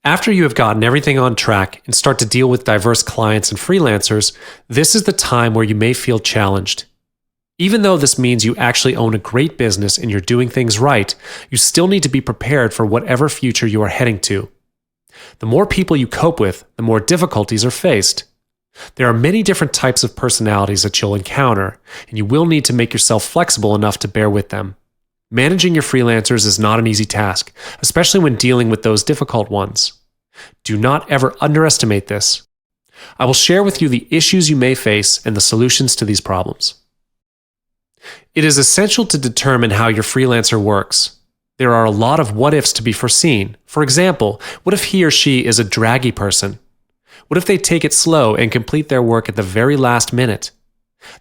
After you have gotten everything on track and start to deal with diverse clients and freelancers, this is the time where you may feel challenged. Even though this means you actually own a great business and you're doing things right, you still need to be prepared for whatever future you are heading to. The more people you cope with, the more difficulties are faced. There are many different types of personalities that you'll encounter, and you will need to make yourself flexible enough to bear with them. Managing your freelancers is not an easy task, especially when dealing with those difficult ones. Do not ever underestimate this. I will share with you the issues you may face and the solutions to these problems. It is essential to determine how your freelancer works. There are a lot of what-ifs to be foreseen. For example, what if he or she is a draggy person? What if they take it slow and complete their work at the very last minute?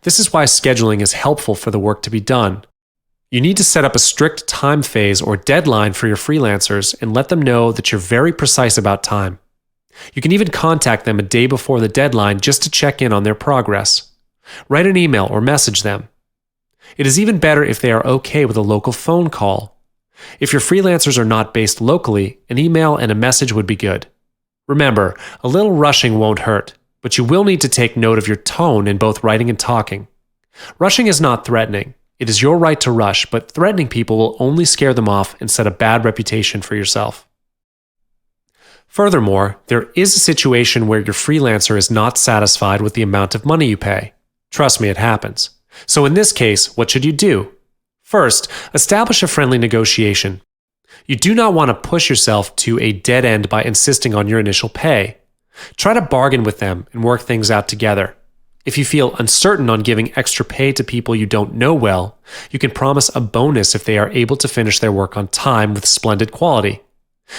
This is why scheduling is helpful for the work to be done. You need to set up a strict time phase or deadline for your freelancers and let them know that you're very precise about time. You can even contact them a day before the deadline just to check in on their progress. Write an email or message them. It is even better if they are okay with a local phone call. If your freelancers are not based locally, an email and a message would be good. Remember, a little rushing won't hurt, but you will need to take note of your tone in both writing and talking. Rushing is not threatening. It is your right to rush, but threatening people will only scare them off and set a bad reputation for yourself. Furthermore, there is a situation where your freelancer is not satisfied with the amount of money you pay. Trust me, it happens. So in this case, what should you do? First, establish a friendly negotiation. You do not want to push yourself to a dead end by insisting on your initial pay. Try to bargain with them and work things out together. If you feel uncertain on giving extra pay to people you don't know well, you can promise a bonus if they are able to finish their work on time with splendid quality.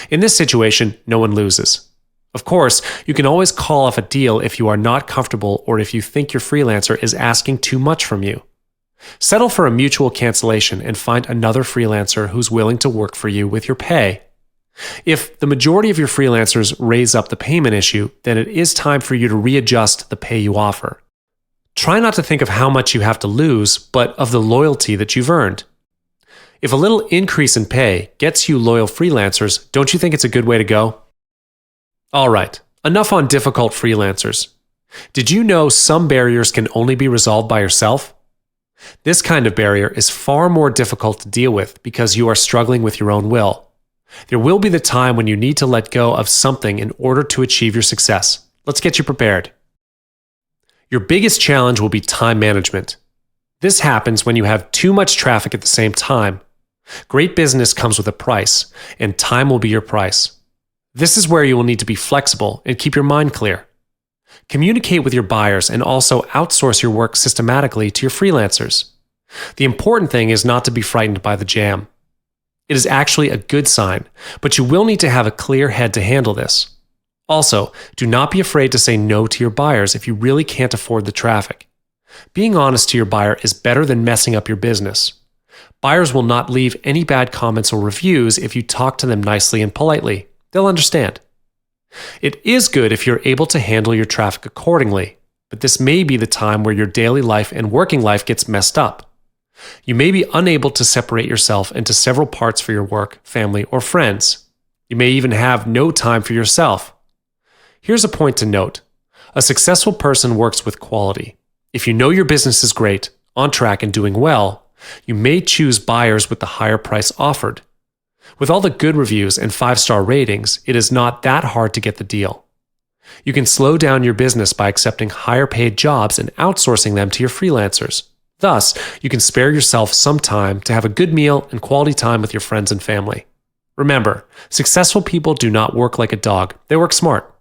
In this situation, no one loses. Of course, you can always call off a deal if you are not comfortable or if you think your freelancer is asking too much from you. Settle for a mutual cancellation and find another freelancer who's willing to work for you with your pay. If the majority of your freelancers raise up the payment issue, then it is time for you to readjust the pay you offer. Try not to think of how much you have to lose, but of the loyalty that you've earned. If a little increase in pay gets you loyal freelancers, don't you think it's a good way to go? All right, enough on difficult freelancers. Did you know some barriers can only be resolved by yourself? This kind of barrier is far more difficult to deal with because you are struggling with your own will. There will be the time when you need to let go of something in order to achieve your success. Let's get you prepared. Your biggest challenge will be time management. This happens when you have too much traffic at the same time. Great business comes with a price, and time will be your price. This is where you will need to be flexible and keep your mind clear. Communicate with your buyers and also outsource your work systematically to your freelancers. The important thing is not to be frightened by the jam. It is actually a good sign, but you will need to have a clear head to handle this. Also, do not be afraid to say no to your buyers if you really can't afford the traffic. Being honest to your buyer is better than messing up your business. Buyers will not leave any bad comments or reviews if you talk to them nicely and politely. They'll understand. It is good if you're able to handle your traffic accordingly, but this may be the time where your daily life and working life gets messed up. You may be unable to separate yourself into several parts for your work, family, or friends. You may even have no time for yourself. Here's a point to note. A successful person works with quality. If you know your business is great, on track, and doing well, you may choose buyers with the higher price offered. With all the good reviews and 5-star ratings, it is not that hard to get the deal. You can slow down your business by accepting higher paid jobs and outsourcing them to your freelancers. Thus, you can spare yourself some time to have a good meal and quality time with your friends and family. Remember, successful people do not work like a dog. They work smart.